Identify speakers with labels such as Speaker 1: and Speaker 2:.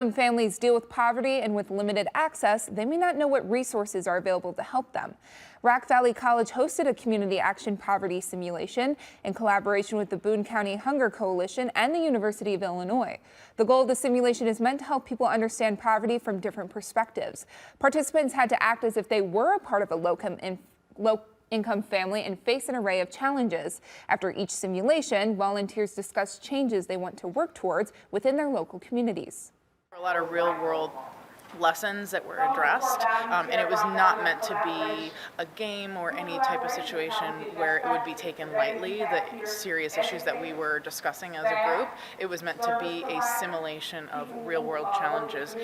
Speaker 1: When families deal with poverty and with limited access, they may not know what resources are available to help them. Rock Valley College hosted a community action poverty simulation in collaboration with the Boone County Hunger Coalition and the University of Illinois. The goal of the simulation is meant to help people understand poverty from different perspectives. Participants had to act as if they were a part of a low-income family and face an array of challenges. After each simulation, volunteers discussed changes they want to work towards within their local communities.
Speaker 2: A lot of real-world lessons that were addressed, and it was not meant to be a game or any type of situation where it would be taken lightly, the serious issues that we were discussing as a group. It was meant to be a simulation of real-world challenges.